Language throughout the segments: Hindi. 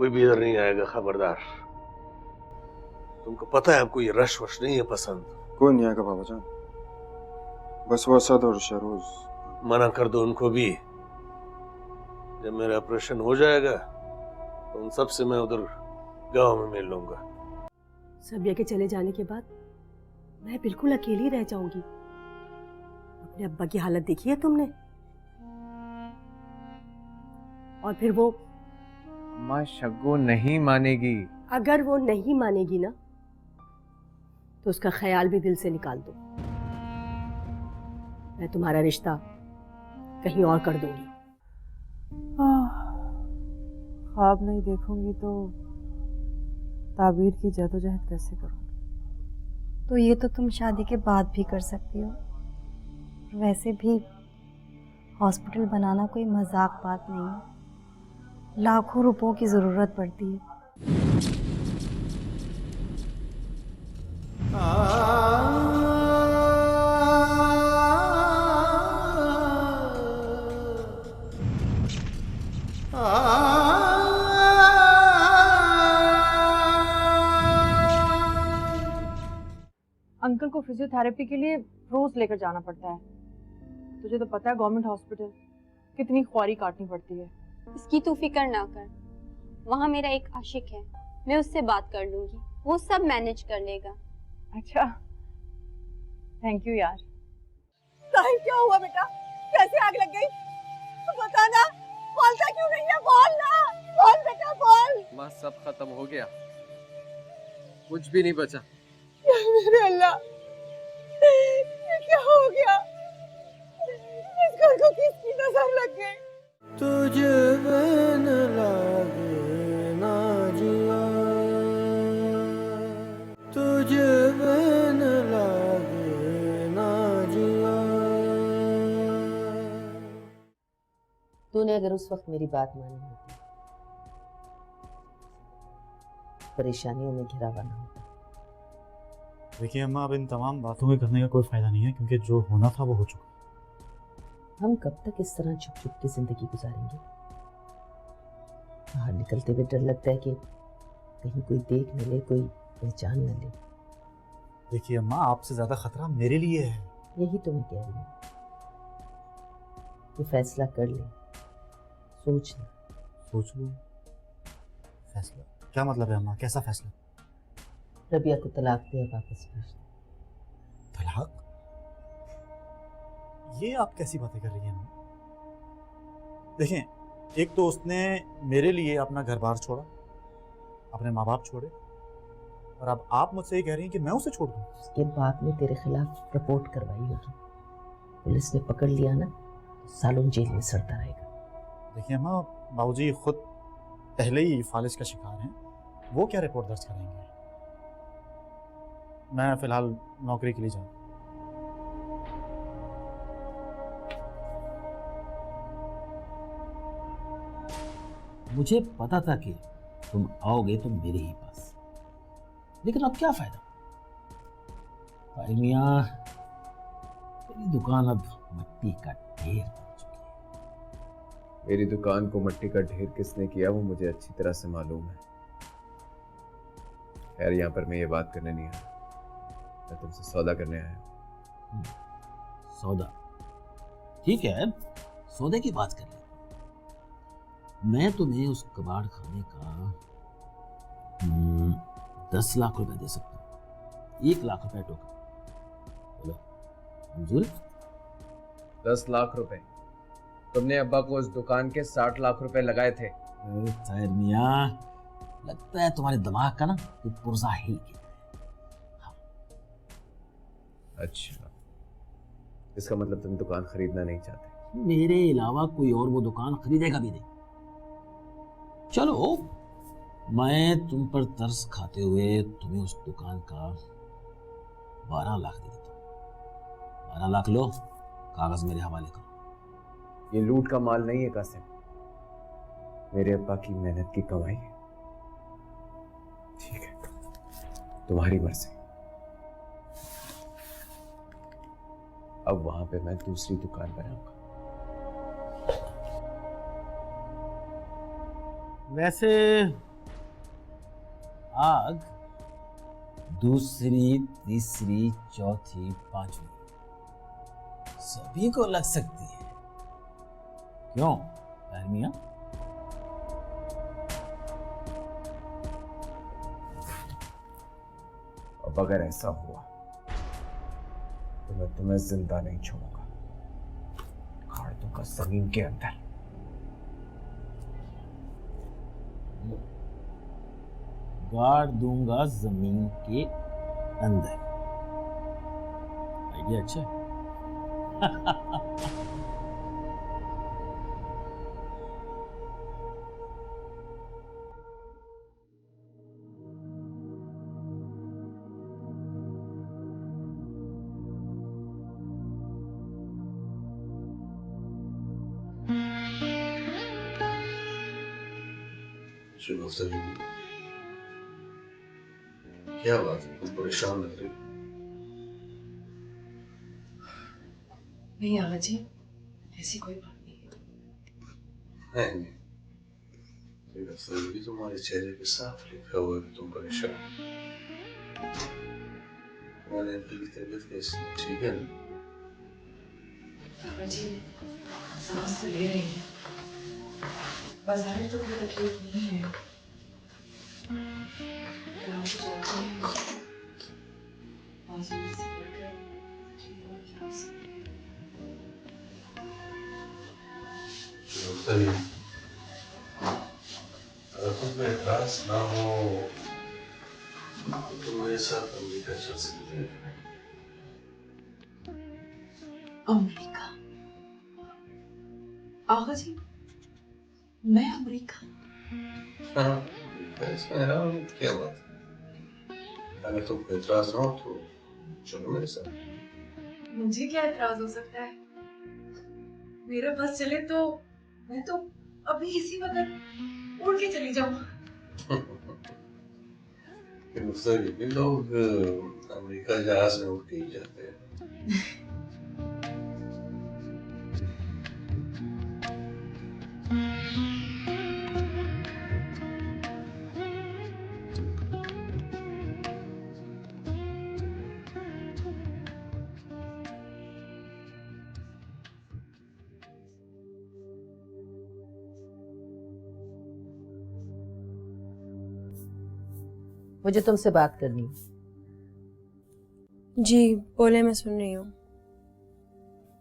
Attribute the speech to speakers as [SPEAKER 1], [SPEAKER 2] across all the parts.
[SPEAKER 1] कोई भी इधर नहीं आएगा, खबरदार। तुमको पता है आपको ये रश वश नहीं है पसंद।
[SPEAKER 2] कोई नहीं आएगा बाबा जान, बस वो असद और शरोज।
[SPEAKER 1] मना कर दो उनको भी। जब मेरा ऑपरेशन हो जाएगा तो उन सब से मैं उधर गांव में मिल लूंगा।
[SPEAKER 3] सबिया के चले जाने के बाद मैं बिल्कुल अकेली रह जाऊंगी। अपने अब्बा की हालत देखी है तुमने? और फिर वो
[SPEAKER 4] अम्मा शग्गू नहीं मानेगी।
[SPEAKER 3] अगर वो नहीं मानेगी ना तो उसका ख्याल भी दिल से निकाल दो। मैं तुम्हारा रिश्ता कहीं और कर दूंगी।
[SPEAKER 5] ख्वाब नहीं देखूंगी तो ताबीर की जद्दोजहद कैसे करूंगी?
[SPEAKER 6] तो ये तो तुम शादी के बाद भी कर सकती हो। वैसे भी हॉस्पिटल बनाना कोई मजाक बात नहीं है, लाखों रुपयों की ज़रूरत पड़ती है।
[SPEAKER 5] अंकल को फिजियोथेरेपी के लिए रोज लेकर जाना पड़ता है। तुझे तो पता है गवर्नमेंट हॉस्पिटल कितनी ख्वारी काटनी पड़ती है।
[SPEAKER 7] इसकी तू फिक्र ना कर, वहाँ मेरा एक आशिक है, मैं उससे बात कर लूंगी, वो सब मैनेज कर लेगा।
[SPEAKER 5] अच्छा, थैंक यू यार।
[SPEAKER 3] साहिल क्या हुआ बेटा? कैसे आग लग गई? तो बता ना, बोलता क्यों नहीं है? बोल ना, बोल बेटा बोल।
[SPEAKER 4] माँ सब खत्म हो गया, कुछ भी नहीं बचा।
[SPEAKER 3] मेरे अल्लाह, ये क्या हो गया? इस घर को किसकी नजर लग गई?
[SPEAKER 8] तुझे बिन लागे ना जिया, तुझे बिन लागे ना जिया।
[SPEAKER 9] तूने अगर उस वक्त मेरी बात मानी होती, परेशानियों में घिरा हुआ ना होता।
[SPEAKER 10] देखिए अम्मा, अब इन तमाम बातों के करने का कोई फायदा नहीं है, क्योंकि जो होना था वो हो चुका।
[SPEAKER 9] हम कब तक इस तरह छुप छुप के जिंदगी गुजारेंगे? बाहर निकलते हुए डर लगता है कि कहीं कोई देख न ले, कोई पहचान न ले।
[SPEAKER 10] देखिए अम्मा, आपसे ज्यादा खतरा मेरे लिए है।
[SPEAKER 9] यही तो मैं कह रही हूँ, तो फैसला कर ले, सोच ले।
[SPEAKER 10] सोच लो। फैसला? क्या मतलब है अम्मा? कैसा फैसला?
[SPEAKER 9] रबिया को तलाक दे, वापस भेज दे।
[SPEAKER 10] तलाक? ये आप कैसी बातें कर रही हैं अम्मा? देखें, एक तो उसने मेरे लिए अपना घर बार छोड़ा, अपने माँ बाप छोड़े, और अब आप मुझसे ये कह रही हैं कि मैं उसे छोड़ दूं?
[SPEAKER 9] उसके बाप ने तेरे खिलाफ रिपोर्ट करवाई होगी, पुलिस ने पकड़ लिया ना तो सालों जेल में सड़ता रहेगा।
[SPEAKER 10] देखिए अम्मा, बाबूजी खुद पहले ही फालिज का शिकार हैं, वो क्या रिपोर्ट दर्ज करेंगे? मैं फिलहाल नौकरी के लिए जाऊँ।
[SPEAKER 11] मुझे पता था कि तुम आओगे तो मेरे ही पास, लेकिन अब क्या फायदा? भाई मियां, मेरी दुकान अब मिट्टी का ढेर बन चुकी है।
[SPEAKER 4] मेरी दुकान को मिट्टी का ढेर किसने किया वो मुझे अच्छी तरह से मालूम है। खैर, यहाँ पर मैं ये बात करने नहीं आया, मैं तुमसे सौदा करने आया हूँ।
[SPEAKER 11] सौदा? ठीक है, सौदे की बात कर ले। मैं तुम्हें उस कबाड़ खाने का 10 लाख रुपए दे सकता हूँ। 1 लाख रुपए टोकन। बोलो, मंजूर?
[SPEAKER 4] 10 लाख रुपए? तुमने अब्बा को उस दुकान के 60 लाख रुपए लगाए थे।
[SPEAKER 11] अरे ताहिर मियां, लगता है तुम्हारे दिमाग का ना ये पुर्जा हिल गया।
[SPEAKER 4] अच्छा, इसका मतलब तुम दुकान खरीदना नहीं चाहते?
[SPEAKER 11] मेरे अलावा कोई और वो दुकान खरीदेगा भी नहीं। चलो, मैं तुम पर तरस खाते हुए तुम्हें उस दुकान का 12 लाख दे देता हूँ। 12 लाख लो, कागज मेरे हवाले करो।
[SPEAKER 4] ये लूट का माल नहीं है कासिम, मेरे अब्बा की मेहनत की कमाई है। ठीक है, तुम्हारी मर्जी। अब वहां पे मैं दूसरी दुकान बनाऊंगा।
[SPEAKER 11] वैसे आग दूसरी, तीसरी, चौथी, पांचवी सभी को लग सकती है। क्यों ताहिर मियां?
[SPEAKER 4] अब अगर ऐसा हुआ तो मैं तुम्हें जिंदा नहीं छोड़ूंगा, गाड़ दूंगा जमीन के अंदर।
[SPEAKER 11] गाड़ दूंगा जमीन के अंदर। आइडिया अच्छा है।
[SPEAKER 1] क्या बात है, तुम परेशान लग रही हो?
[SPEAKER 12] नहीं आगा जी, ऐसी कोई बात नहीं है।
[SPEAKER 1] नहीं, भी तुम्हारे चेहरे पे साफ लिखा हुआ है कि तुम परेशान। तुम्हारे अंकल की तबीयत कैसी है? ठीक है ना?
[SPEAKER 12] आगा जी सांस तो ले रही है, बाजार तो कोई तकलीफ नहीं है। काम तो चलते हैं, आजू से बढ़कर
[SPEAKER 1] अगर तुम पे एतराज ना हो तो तुम मेरे साथ अमेरिका चल सकते हैं।
[SPEAKER 12] अमेरिका? आगा जी, मैं अमेरिका?
[SPEAKER 1] हाँ, इसमें क्या बात है? अगर तुमको एतराज ना हो तो चलो मेरे साथ।
[SPEAKER 12] मुझे क्या एतराज हो सकता है? मेरा बस चले तो मैं तो अभी इसी वक्त उड़ के चली जाऊँ।
[SPEAKER 1] भी लोग अमेरिका जहाज में उड़ के ही जाते हैं।
[SPEAKER 9] मुझे तुमसे बात करनी है।
[SPEAKER 6] जी बोले, मैं सुन रही हूँ।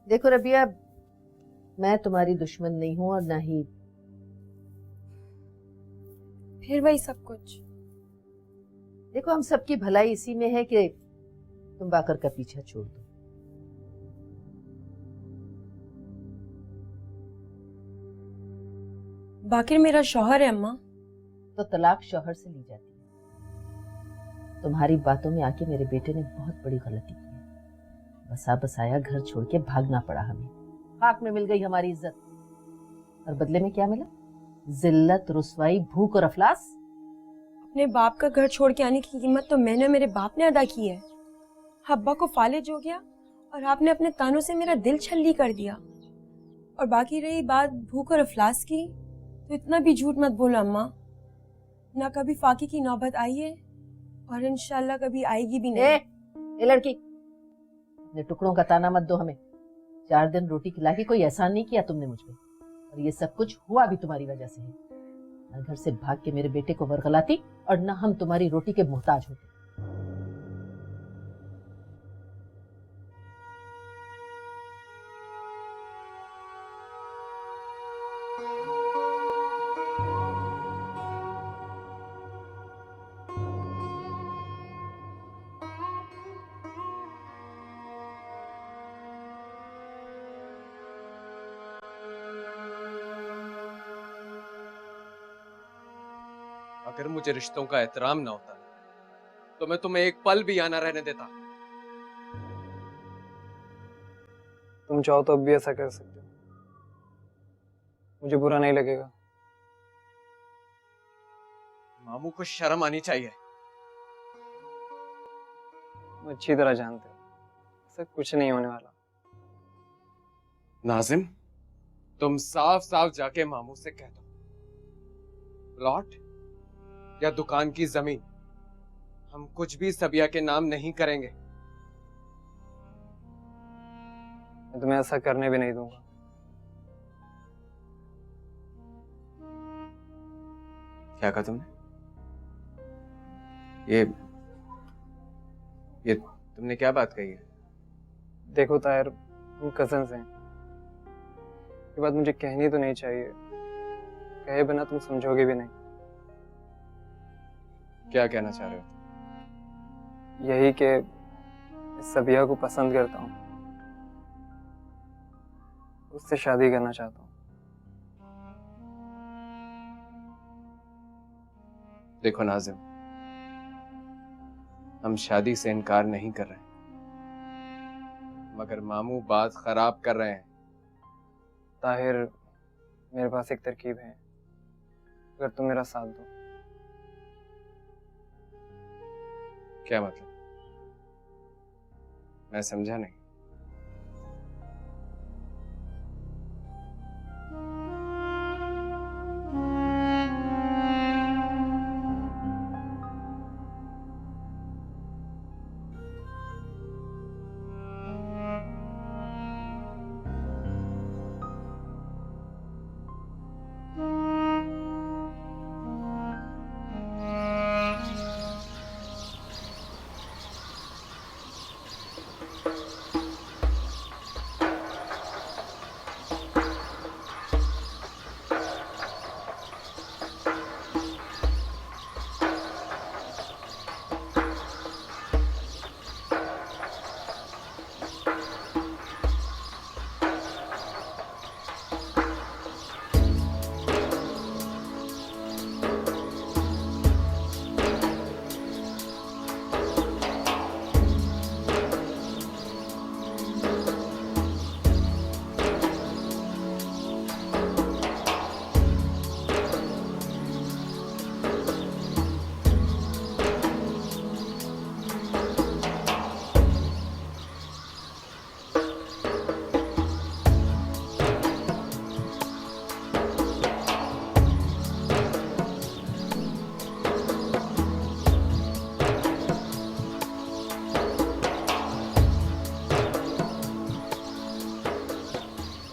[SPEAKER 9] देखो रबिया, मैं तुम्हारी दुश्मन नहीं हूं और ना ही
[SPEAKER 6] फिर वही सब कुछ।
[SPEAKER 9] देखो, हम सबकी भलाई इसी में है कि तुम बाकर का पीछा छोड़ दो।
[SPEAKER 6] बाकिर मेरा शौहर है अम्मा।
[SPEAKER 9] तो तलाक शौहर से ली जाती है। तुम्हारी बातों में आके मेरे बेटे ने बहुत बड़ी गलती की है। बसा बसाया घर छोड़ के भागना पड़ा हमें। खाक में मिल गई हमारी इज्जत, और बदले में क्या मिला? जिल्लत, रुसवाई, भूख और अफलास।
[SPEAKER 6] अपने बाप का घर छोड़ के आने की कीमत तो मैंने मेरे बाप ने अदा की है। हब्बा को फालिज हो गया और आपने अपने तानों से मेरा दिल छल्ली कर दिया। और बाकी रही बात भूख और अफलास की, तो इतना भी झूठ मत बोलो अम्मा। ना कभी फाकी की नौबत आई है और इंशाल्लाह कभी आएगी भी नहीं।
[SPEAKER 9] ए लड़की, अपने टुकड़ों का ताना मत दो हमें। 4 दिन रोटी खिला के कोई एहसान नहीं किया तुमने मुझ पे, और ये सब कुछ हुआ भी तुम्हारी वजह से है। ना घर से भाग के मेरे बेटे को वरगलाती और ना हम तुम्हारी रोटी के मोहताज होते।
[SPEAKER 4] अगर मुझे रिश्तों का एहतराम ना होता तो मैं तुम्हें एक पल भी यहाँ ना रहने देता।
[SPEAKER 13] तुम चाहो तो अब भी ऐसा कर सकते हो, मुझे बुरा नहीं लगेगा।
[SPEAKER 4] मामू को शर्म आनी चाहिए।
[SPEAKER 13] तुम अच्छी तरह जानते हो ऐसा कुछ नहीं होने वाला।
[SPEAKER 4] नाजिम, तुम साफ साफ जाके मामू से कह दो, प्लॉट या दुकान की जमीन
[SPEAKER 13] हम कुछ भी सबिया के नाम नहीं करेंगे। मैं तुम्हें ऐसा करने भी नहीं दूंगा।
[SPEAKER 2] क्या कहा तुमने? ये तुमने क्या बात कही है?
[SPEAKER 13] देखो ताहिर, हम कजन्स हैं। ये बात मुझे कहनी तो नहीं चाहिए, कहे बिना तुम समझोगे भी नहीं।
[SPEAKER 2] क्या कहना चाह रहे हो?
[SPEAKER 13] यही कि सबिया को पसंद करता हूँ, उससे शादी करना चाहता हूँ।
[SPEAKER 2] देखो नाजिम, हम शादी से इनकार नहीं कर रहे, मगर मामू बात खराब कर रहे हैं।
[SPEAKER 13] ताहिर, मेरे पास एक तरकीब है, अगर तुम मेरा साथ दो।
[SPEAKER 2] क्या मतलब? मैं समझा नहीं।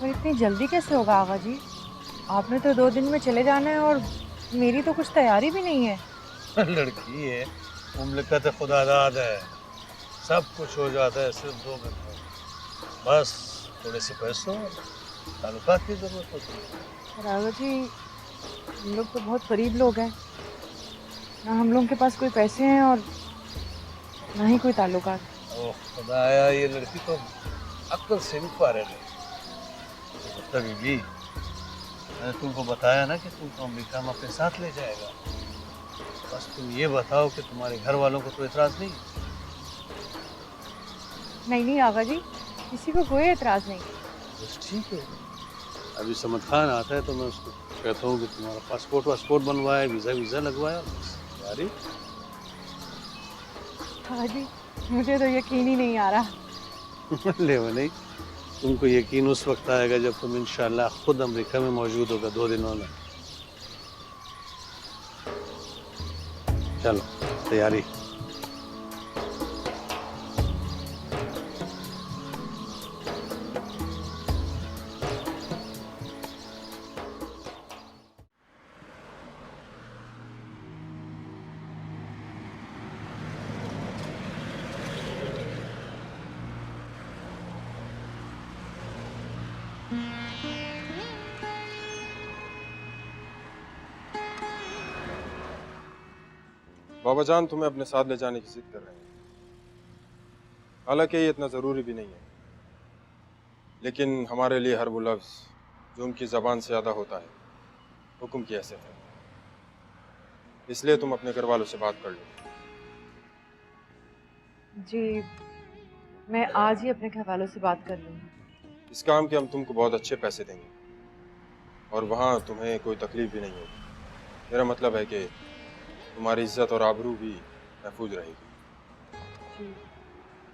[SPEAKER 5] इतनी जल्दी कैसे होगा आगा जी? आपने तो 2 दिन में चले जाना है और मेरी तो कुछ तैयारी भी नहीं है।
[SPEAKER 1] लड़की है, मुमलिकत खुदादाद है, सब कुछ हो जाता है सिर्फ 2 दिन में। बस थोड़े से पैसों ताल्लुकात की जरूरत होती है।
[SPEAKER 5] और आगा जी, हम लोग तो बहुत गरीब लोग हैं, ना हम लोगों के पास कोई पैसे हैं और ना ही कोई ताल्लुकात।
[SPEAKER 1] ओह खुदाया, ये लड़की तो अक्ल से भी पारे नहीं। तभी भी मैंने तुमको बताया ना कि तुमको अमेरिका में अपने साथ ले जाएगा। बस तुम ये बताओ कि तुम्हारे घर वालों को तो एतराज नहीं?
[SPEAKER 5] नहीं आगा जी, किसी को कोई एतराज नहीं।
[SPEAKER 1] बस ठीक है। अभी समद खान आता है तो मैं उसको कहता हूँ कि तुम्हारा पासपोर्ट बनवाए, वीज़ा लगवाया। बस यारी।
[SPEAKER 5] आगा जी, मुझे तो यकीन ही नहीं आ रहा।
[SPEAKER 1] ले वो नहीं, तुमको यकीन उस वक्त आएगा जब तुम इंशाल्लाह खुद अमेरिका में मौजूद होगा 2 दिनों में। चलो तैयारी।
[SPEAKER 2] बाबा जान तुम्हें अपने साथ ले जाने की जिद कर रहे हैं, हालांकि ये इतना ज़रूरी भी नहीं है, लेकिन हमारे लिए हर वो लफ्ज़ जो उनकी ज़बान से ज़्यादा होता है हुक्म की हैसियत है, इसलिए तुम अपने घर वालों से बात कर लो।
[SPEAKER 5] जी, मैं आज ही अपने घर वालों से बात कर लूँगी।
[SPEAKER 2] इस काम के हम तुमको बहुत अच्छे पैसे देंगे और वहाँ तुम्हें कोई तकलीफ भी नहीं होगी। मेरा मतलब है कि तुम्हारी इज्जत और आबरू भी महफूज रहेगी।
[SPEAKER 5] जी,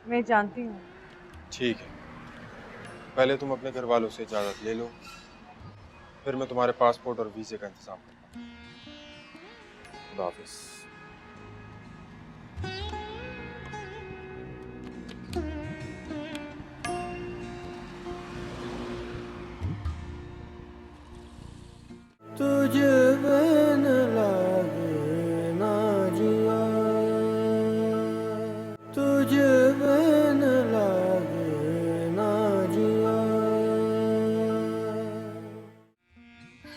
[SPEAKER 5] मैं जानती हूँ।
[SPEAKER 2] ठीक है, पहले तुम अपने घर वालों से इजाज़त ले लो, फिर मैं तुम्हारे पासपोर्ट और वीज़े का इंतज़ाम करता हूँ। खुदा हाफिज़।
[SPEAKER 8] तुझे बिन लागे ना जिया, तुझे बिन लागे ना जिया।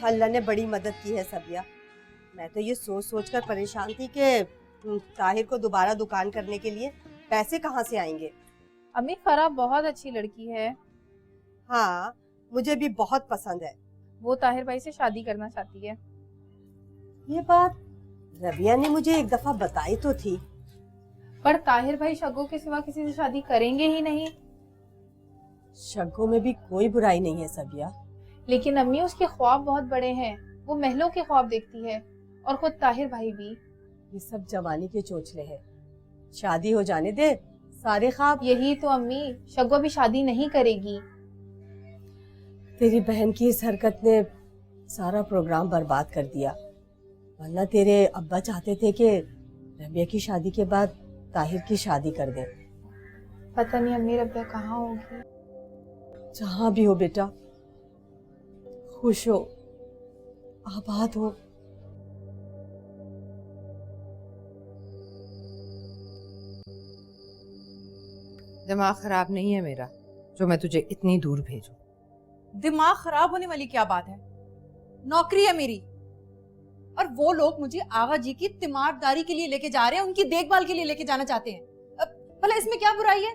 [SPEAKER 3] अल्लाह ने बड़ी मदद की है सबिया। मैं तो ये सोच सोच कर परेशान थी कि ताहिर को दोबारा दुकान करने के लिए पैसे कहाँ से आएंगे।
[SPEAKER 5] अम्मी फराह बहुत अच्छी लड़की है।
[SPEAKER 3] हाँ, मुझे भी बहुत पसंद है।
[SPEAKER 5] वो ताहिर भाई से शादी करना चाहती है।
[SPEAKER 3] ये बात रबिया ने मुझे एक दफा बताई तो थी।
[SPEAKER 5] पर ताहिर भाई शग्गू के सिवा किसी से शादी करेंगे ही नहीं।
[SPEAKER 3] शग्गू में भी कोई बुराई नहीं है सबिया।
[SPEAKER 5] लेकिन अम्मी उसके ख्वाब बहुत बड़े हैं। वो महलों के ख्वाब देखती है और खुद ताहिर भाई भी।
[SPEAKER 3] ये सब जवानी के चोचले हैं। शादी हो जाने दे, सारे ख्वाब।
[SPEAKER 5] यही तो अम्मी, शग्गू अभी शादी नहीं करेगी।
[SPEAKER 3] तेरी बहन की इस हरकत ने सारा प्रोग्राम बर्बाद कर दिया। वरना तेरे अब्बा चाहते थे कि रबिया की शादी के बाद ताहिर की शादी कर दे।
[SPEAKER 5] पता नहीं अम्मी रबिया कहाँ होगी।
[SPEAKER 3] जहाँ भी हो बेटा, खुश हो, आबाद हो।
[SPEAKER 14] दिमाग खराब नहीं है मेरा जो मैं तुझे इतनी दूर भेजूं।
[SPEAKER 15] दिमाग खराब होने वाली क्या बात है? नौकरी है मेरी, और वो लोग मुझे आगा जी की तीमारदारी के लिए लेके जा रहे हैं, उनकी देखभाल के लिए लेके जाना चाहते हैं। भला इसमें क्या बुराई है?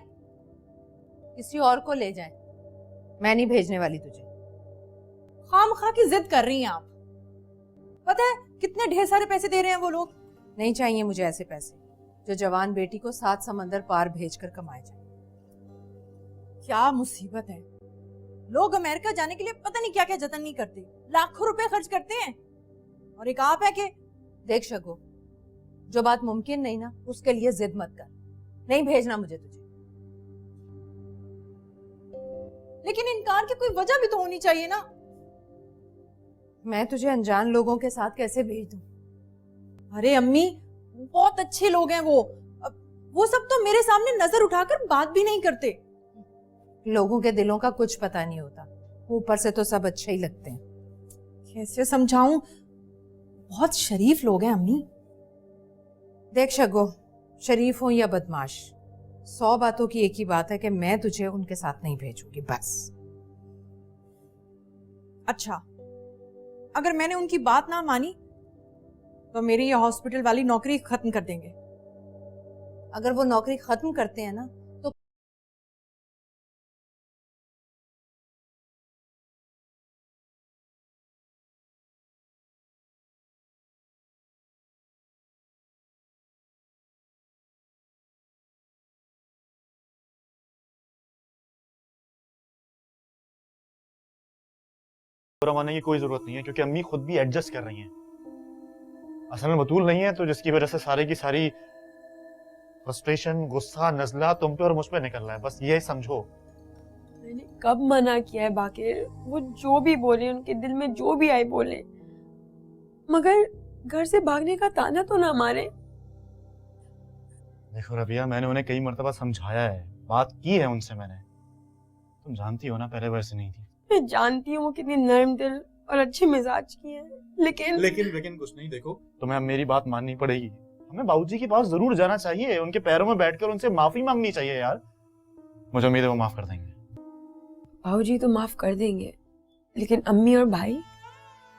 [SPEAKER 14] किसी और को ले जाएं, मैं नहीं भेजने वाली तुझे।
[SPEAKER 15] खामखा की जिद कर रही हैं आप। पता है कितने ढेर सारे पैसे दे रहे हैं वो लोग।
[SPEAKER 14] नहीं चाहिए मुझे ऐसे पैसे जो जवान बेटी को 7 समंदर पार भेजकर कमाए जाए।
[SPEAKER 15] क्या मुसीबत है, लोग अमेरिका जाने के लिए पता नहीं क्या क्या जतन नहीं करते, लाखों रुपए खर्च करते हैं, और एक आप है कि
[SPEAKER 14] देख शगो, जो बात मुमकिन नहीं ना उसके लिए जिद मत कर। नहीं भेजना मुझे तुझे।
[SPEAKER 15] लेकिन इनकार की कोई वजह भी तो होनी चाहिए ना।
[SPEAKER 14] मैं तुझे अनजान लोगों के साथ कैसे भेज दूं?
[SPEAKER 15] अरे अम्मी, बहुत अच्छे लोग हैं वो सब तो मेरे सामने नजर उठाकर बात भी नहीं करते।
[SPEAKER 14] लोगों के दिलों का कुछ पता नहीं होता, ऊपर से तो सब अच्छे ही लगते हैं।
[SPEAKER 15] कैसे समझाऊं, बहुत शरीफ लोग हैं अम्मी।
[SPEAKER 14] देख शगो, शरीफ हो या बदमाश, 100 बातों की एक ही बात है कि मैं तुझे उनके साथ नहीं भेजूंगी, बस।
[SPEAKER 15] अच्छा, अगर मैंने उनकी बात ना मानी तो मेरी ये हॉस्पिटल वाली नौकरी खत्म कर देंगे।
[SPEAKER 14] अगर वो नौकरी खत्म करते हैं ना तो
[SPEAKER 10] बुरा मानने की कोई जरूरत नहीं है, क्योंकि अम्मी खुद भी एडजस्ट कर रही हैं। असल में बतूल नहीं है तो जिसकी वजह से सारी की सारी फ्रस्ट्रेशन, गुस्सा, नजला तुम पे और मुझ पे निकल रहा है, बस ये समझो।
[SPEAKER 16] मैंने कब मना किया है बाकिर? वो जो भी बोले, उनके दिल में जो भी आए बोले, मगर घर से भागने का ताना तो ना मारे।
[SPEAKER 10] देखो रबिया, मैंने उन्हें कई मर्तबा समझाया है, बात की है उनसे मैंने। तुम जानती हो ना, पहले वैसे नहीं थी।
[SPEAKER 16] मैं जानती हूँ वो कितनी नरम दिल और अच्छे मिजाज की है,
[SPEAKER 10] लेकिन कुछ नहीं। देखो, तुम्हें अब मेरी बात माननी पड़ेगी। हमें बाबूजी के पास जरूर जाना चाहिए, उनके पैरों में बैठकर उनसे माफी मांगनी चाहिए यार। मुझे उम्मीद है वो माफ कर देंगे।
[SPEAKER 16] बाबूजी तो माफ कर देंगे, लेकिन अम्मी और भाई,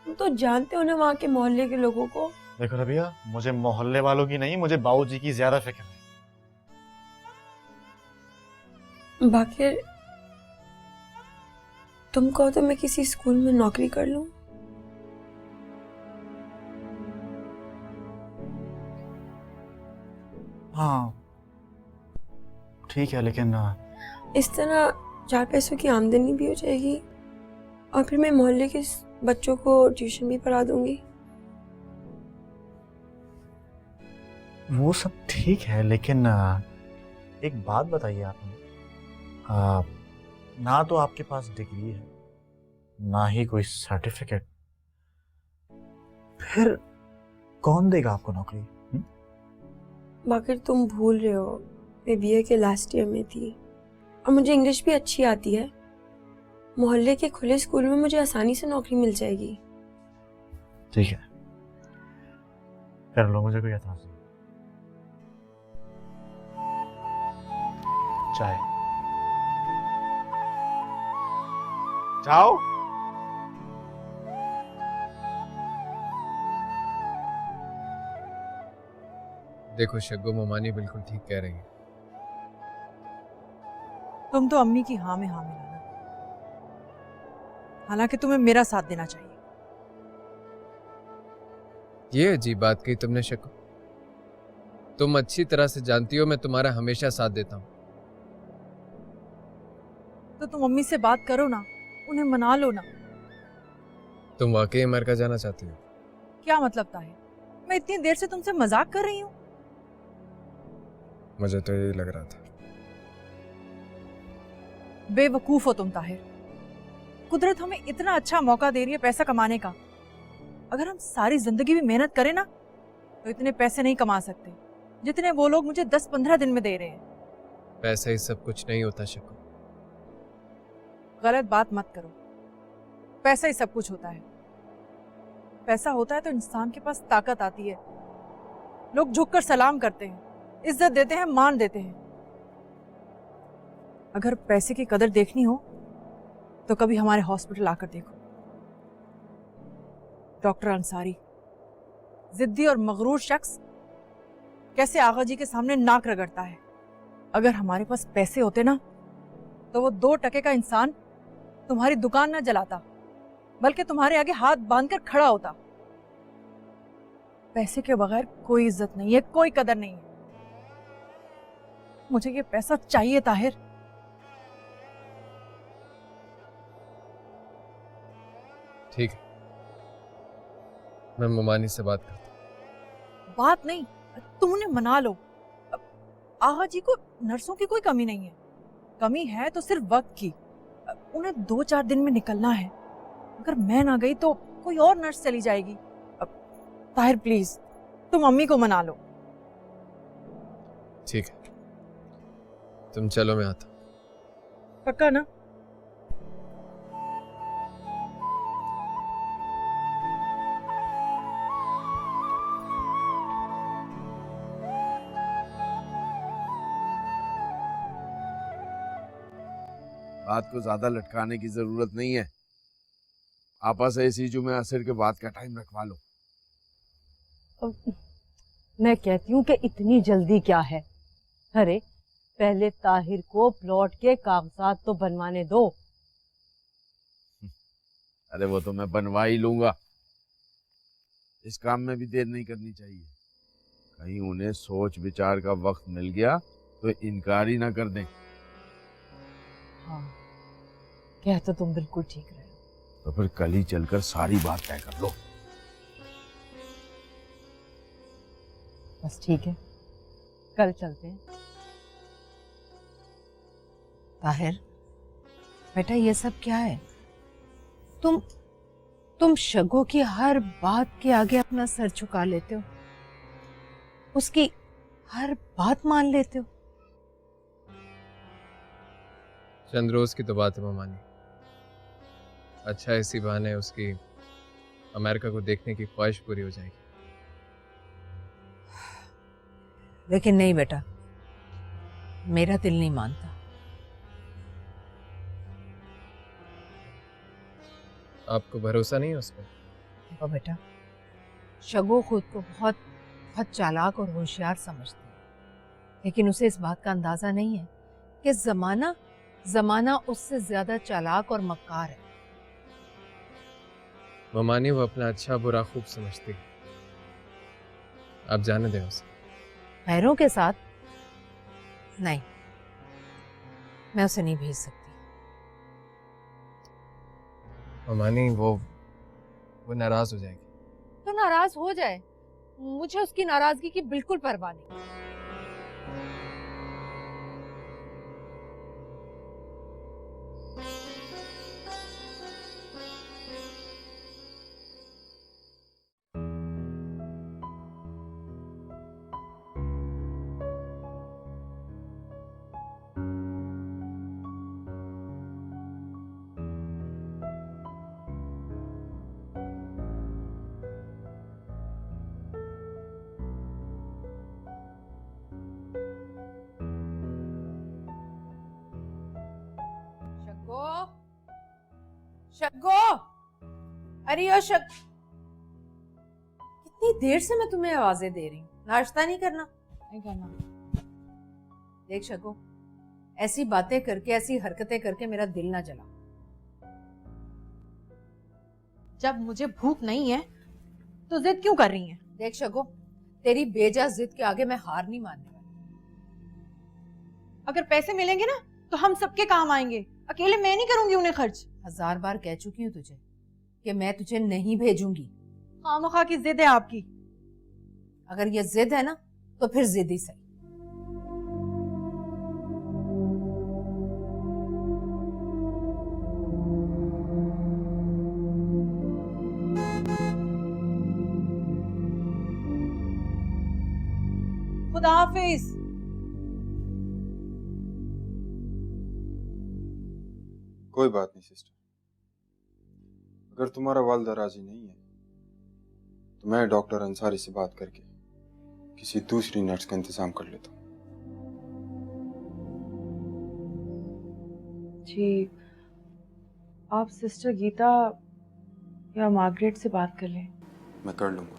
[SPEAKER 16] तुम तो जानते हो ना वहाँ के मोहल्ले के लोगों को।
[SPEAKER 10] देखो रबिया, मुझे मोहल्ले वालों की नहीं, मुझे बाबूजी की ज्यादा फिक्र है।
[SPEAKER 16] बाकिर, तुम कहो तो मैं किसी स्कूल में नौकरी कर लूं?
[SPEAKER 10] हाँ ठीक है, लेकिन
[SPEAKER 16] इस तरह 4 पैसों की आमदनी भी हो जाएगी और फिर मैं मोहल्ले के बच्चों को ट्यूशन भी पढ़ा दूंगी।
[SPEAKER 10] वो सब ठीक है, लेकिन एक बात बताइए आपने, ना तो आपके पास डिग्री है, ना ही कोई सर्टिफिकेट, फिर कौन देगा आपको नौकरी?
[SPEAKER 16] बाकिर, तुम भूल रहे हो, मैं बीए के लास्ट ईयर में थी और मुझे इंग्लिश भी अच्छी आती है। मोहल्ले के खुले स्कूल में मुझे आसानी से नौकरी मिल जाएगी।
[SPEAKER 10] ठीक है, कर लो, मुझे कोई एतराज नहीं। चाय जाओ।
[SPEAKER 17] देखो शग्गो, ममानी बिल्कुल ठीक कह रही है।
[SPEAKER 15] तुम तो अम्मी की हाँ में हाँ मिलाना, हालांकि तुम्हें मेरा साथ देना चाहिए।
[SPEAKER 17] ये अजीब बात कही तुमने शग्गो। तुम अच्छी तरह से जानती हो मैं तुम्हारा हमेशा साथ देता हूँ।
[SPEAKER 15] तो तुम अम्मी से बात करो ना, उन्हें मना लो ना।
[SPEAKER 17] तुम वाकई अमेरिका जाना चाहती हो?
[SPEAKER 15] क्या मतलब ताहिर, मैं इतनी देर से तुमसे मजाक कर रही हूँ।
[SPEAKER 17] मुझे तो यही लग रहा था।
[SPEAKER 15] बेवकूफ हो तुम ताहिर। कुदरत हमें इतना अच्छा मौका दे रही है पैसा कमाने का। अगर हम सारी जिंदगी भी मेहनत करें ना तो इतने पैसे नहीं कमा सकते जितने वो लोग मुझे 10-15 दिन में दे रहे हैं।
[SPEAKER 17] पैसा ही सब कुछ नहीं होता शग्गो।
[SPEAKER 15] गलत बात मत करो। पैसा ही सब कुछ होता है। पैसा होता है तो इंसान के पास ताकत आती है। लोग झुककर सलाम करते हैं, इज्जत देते हैं, मान देते हैं। अगर पैसे की कदर देखनी हो तो कभी हमारे हॉस्पिटल आकर देखो। डॉक्टर अंसारी, जिद्दी और मगरूर शख्स, कैसे आगा जी के सामने नाक रगड़ता है। अगर हमारे पास पैसे होते ना तो वो 2 टके का इंसान तुम्हारी दुकान ना जलाता, बल्कि तुम्हारे आगे हाथ बांधकर खड़ा होता। पैसे के बगैर कोई इज्जत नहीं है, कोई कदर नहीं है। मुझे ये पैसा चाहिए ताहिर।
[SPEAKER 17] ठीक है, मैं ममानी से बात करता हूँ।
[SPEAKER 15] बात नहीं, तुम उन्हें मना लो। आगा जी को नर्सों की कोई कमी नहीं है। कमी है तो सिर्फ वक्त की। उन्हें 2-4 दिन में निकलना है। अगर मैं ना गई तो कोई और नर्स चली जाएगी। ताहिर प्लीज, तुम अम्मी को मना लो।
[SPEAKER 17] ठीक है, तुम चलो, मैं आता हूँ।
[SPEAKER 15] पक्का ना?
[SPEAKER 18] बात को ज्यादा लटकाने की जरूरत नहीं है। आपस ऐसी जो में असर के बाद का टाइम रखवा लो।
[SPEAKER 3] मैं कहती हूँ कि इतनी जल्दी क्या है। अरे पहले ताहिर को प्लॉट के कागजात तो बनवाने दो।
[SPEAKER 18] अरे वो तो मैं बनवा ही लूंगा। इस काम में भी देर नहीं करनी चाहिए। कहीं उन्हें सोच विचार का वक्त मिल गया तो इनकार ही ना कर दें।
[SPEAKER 3] हाँ, कह तो तुम बिल्कुल ठीक रहे हो।
[SPEAKER 18] तो फिर कल ही चलकर सारी बात तय कर लो।
[SPEAKER 3] बस ठीक है, कल चलते हैं।
[SPEAKER 14] ताहिर बेटा, ये सब क्या है? तुम शगो की हर बात के आगे अपना सर झुका लेते हो, उसकी हर बात मान लेते हो।
[SPEAKER 17] चंद रोज की तो बात है ममानी। अच्छा, इसी बहाने उसकी अमेरिका को देखने की ख्वाहिश पूरी हो जाएगी।
[SPEAKER 14] लेकिन नहीं बेटा, मेरा दिल नहीं मानता।
[SPEAKER 17] आपको भरोसा नहीं है उस पर?
[SPEAKER 14] देखो बेटा, शगो खुद को बहुत बहुत चालाक और होशियार समझती है, लेकिन उसे इस बात का अंदाजा नहीं है कि जमाना उससे ज्यादा चालाक और मक्कार है।
[SPEAKER 17] ममानी, वो अपना अच्छा बुरा खूब समझती है। आप जाने दें उसे।
[SPEAKER 14] गैरों के साथ नहीं, मैं उसे नहीं भेज सकती।
[SPEAKER 17] ममानी, वो नाराज हो जाएगी।
[SPEAKER 14] तो नाराज हो जाए, मुझे उसकी नाराजगी की बिल्कुल परवाह नहीं। शग्गो, अरे ओ कितनी देर से मैं तुम्हें आवाजें दे रही हूँ, नाश्ता नहीं करना?
[SPEAKER 5] नहीं करना।
[SPEAKER 14] देख शग्गो, ऐसी बातें करके, ऐसी हरकतें करके मेरा दिल ना जला।
[SPEAKER 15] जब मुझे भूख नहीं है तो जिद क्यों कर रही हैं?
[SPEAKER 14] देख शग्गो, तेरी बेजा जिद के आगे मैं हार नहीं मानने वाली।
[SPEAKER 15] अगर पैसे मिलेंगे ना तो हम सबके काम आएंगे, अकेले मैं नहीं करूंगी उन्हें खर्च।
[SPEAKER 14] 1000 बार कह चुकी हूँ तुझे कि मैं तुझे नहीं भेजूंगी।
[SPEAKER 15] खामखा की जिद है आपकी।
[SPEAKER 14] अगर ये जिद है ना तो फिर जिद ही सही।
[SPEAKER 15] खुदा हाफिज।
[SPEAKER 2] कोई बात नहीं सिस्टर, अगर तुम्हारा वालिदा राजी नहीं है तो मैं डॉक्टर अंसारी से बात करके किसी दूसरी नर्स का इंतजाम कर लेता हूँ।
[SPEAKER 5] जी, आप सिस्टर गीता या मार्गरेट से बात कर लें।
[SPEAKER 2] मैं कर लूंगा।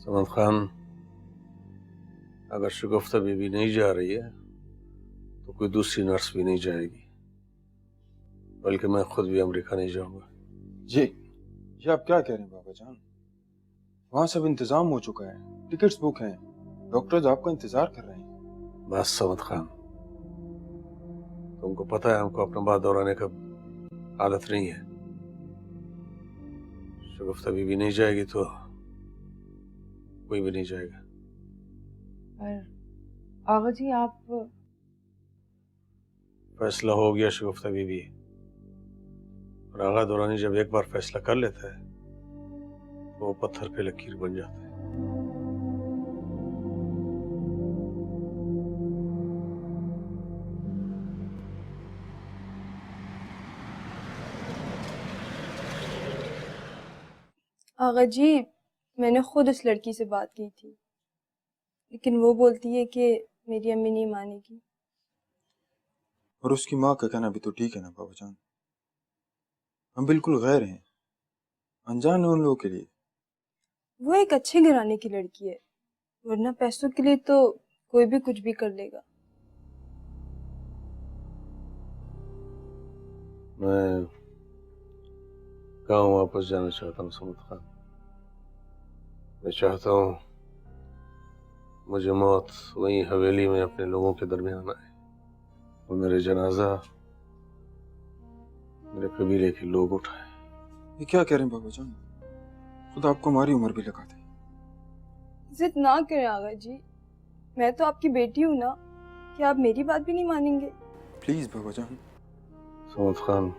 [SPEAKER 1] समद खान, अगर शगुफ्ता बीबी नहीं जा रही है तो कोई दूसरी नर्स भी नहीं जाएगी, बल्कि मैं खुद भी अमेरिका नहीं जाऊंगा।
[SPEAKER 2] ये आप क्या कह रहे हैं बाबा जान? वहां सब इंतजाम हो चुका है, टिकट्स बुक हैं, डॉक्टर्स आपका इंतजार कर रहे हैं।
[SPEAKER 1] बस समद खान, तुमको पता है हमको अपना बात दोहराने का आदत नहीं है। शगुफ्ता बीबी नहीं जाएगी तो कोई भी नहीं जाएगा।
[SPEAKER 5] पर आगा जी, आप
[SPEAKER 1] फैसला हो गया शगुफ्ता बीबी, और आगा दौरानी जब एक बार फैसला कर लेता है तो वो पत्थर पे लकीर बन जाता है।
[SPEAKER 16] आगा जी, मैंने खुद उस लड़की से बात की थी, लेकिन वो बोलती है कि मेरी अम्मी नहीं मानेगी।
[SPEAKER 2] और उसकी माँ का कहना भी तो ठीक है ना बाबा जान, हम बिल्कुल गैर हैं, अनजान है उन लोगों के लिए।
[SPEAKER 16] वो एक अच्छे घराने की लड़की है, वरना पैसों के लिए तो कोई भी कुछ भी कर लेगा।
[SPEAKER 1] मैं गांव वापस जाना चाहता हूँ समद खान। मैं चाहता हूँ मुझे मौत वहीं हवेली में अपने लोगों के दरमियान आए और मेरे जनाजा मेरे कबीले के लोग उठाए।
[SPEAKER 2] ये क्या कह रहे हैं बाबा जान? खुदा आपको हमारी उम्र भी लगा दे।
[SPEAKER 16] जिद ना करें आगा जी, मैं तो आपकी बेटी हूँ ना, कि आप मेरी बात भी नहीं मानेंगे?
[SPEAKER 2] प्लीज बाबा जान।
[SPEAKER 1] समद खान,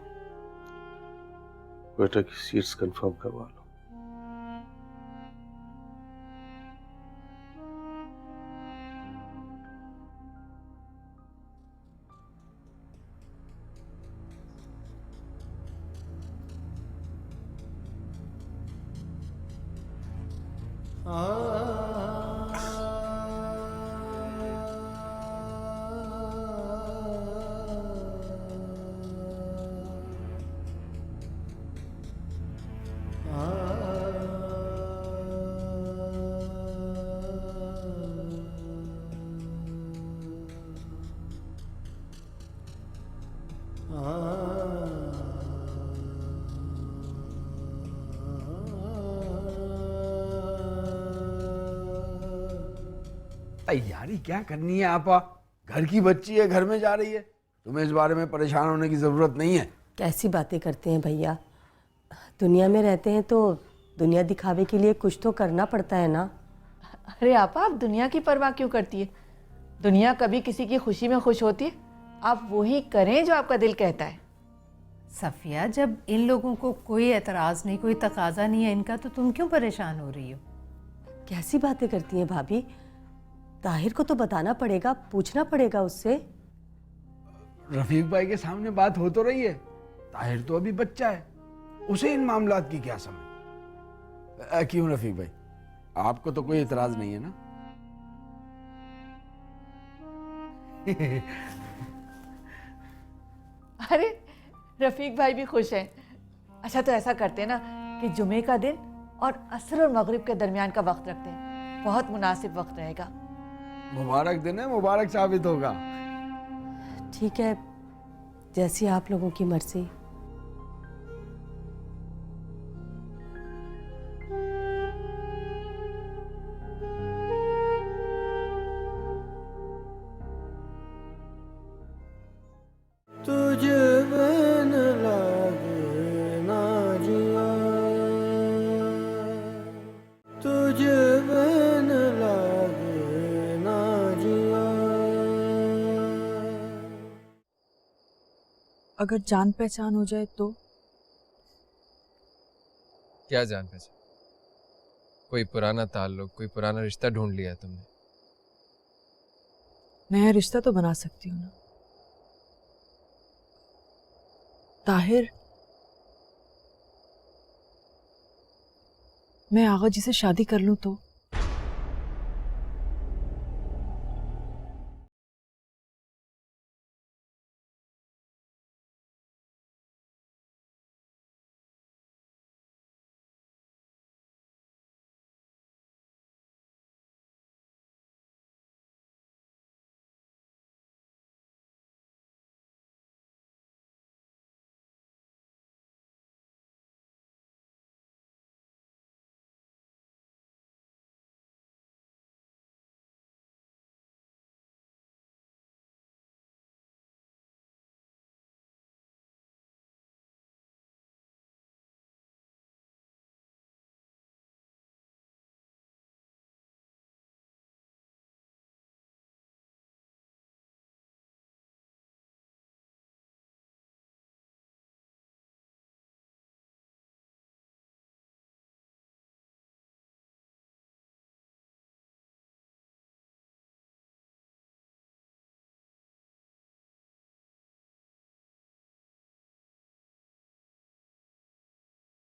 [SPEAKER 1] बेटा की सीट्स कंफर्म करवा लो।
[SPEAKER 18] तैयारी क्या करनी है आपा? घर की बच्ची है, घर में जा रही है, तुम्हें इस बारे में परेशान होने की जरूरत नहीं है।
[SPEAKER 3] कैसी बातें करते हैं भैया, दुनिया में रहते हैं तो दुनिया दिखावे के लिए कुछ तो करना पड़ता है ना।
[SPEAKER 19] अरे आपा, आप दुनिया की परवाह क्यों करती है? दुनिया कभी किसी की खुशी में खुश होती है? आप वही करें जो आपका दिल कहता है।
[SPEAKER 14] सफिया, जब इन लोगों को कोई एतराज़ नहीं, कोई तकाजा नहीं है इनका, तो तुम क्यों परेशान हो रही हो?
[SPEAKER 3] कैसी बातें करती हैं भाभी? ताहिर को तो बताना पड़ेगा, पूछना पड़ेगा उससे।
[SPEAKER 18] रफीक भाई के सामने बात हो तो रही है, ताहिर तो अभी बच्चा है, उसे इन मामलात की क्या समझ। क्यों रफीक भाई, आपको तो कोई इतराज नहीं है ना?
[SPEAKER 19] अरे रफीक भाई भी खुश हैं, अच्छा तो ऐसा करते हैं ना कि जुमे का दिन और असर और मगरिब के दरमियान का वक्त रखते हैं, बहुत मुनासिब वक्त रहेगा।
[SPEAKER 18] मुबारक दिन है, मुबारक साबित होगा।
[SPEAKER 3] ठीक है, जैसी आप लोगों की मर्जी।
[SPEAKER 8] तुझे बिन लागे ना जिया, तुझे बिन लागे ना जिया।
[SPEAKER 5] अगर जान पहचान हो जाए तो?
[SPEAKER 17] क्या जान पहचान? कोई पुराना ताल्लुक, कोई पुराना रिश्ता ढूंढ लिया तुमने?
[SPEAKER 5] नया रिश्ता तो बना सकती हूँ ना। ताहिर, मैं आगा जी से शादी कर लूं तो?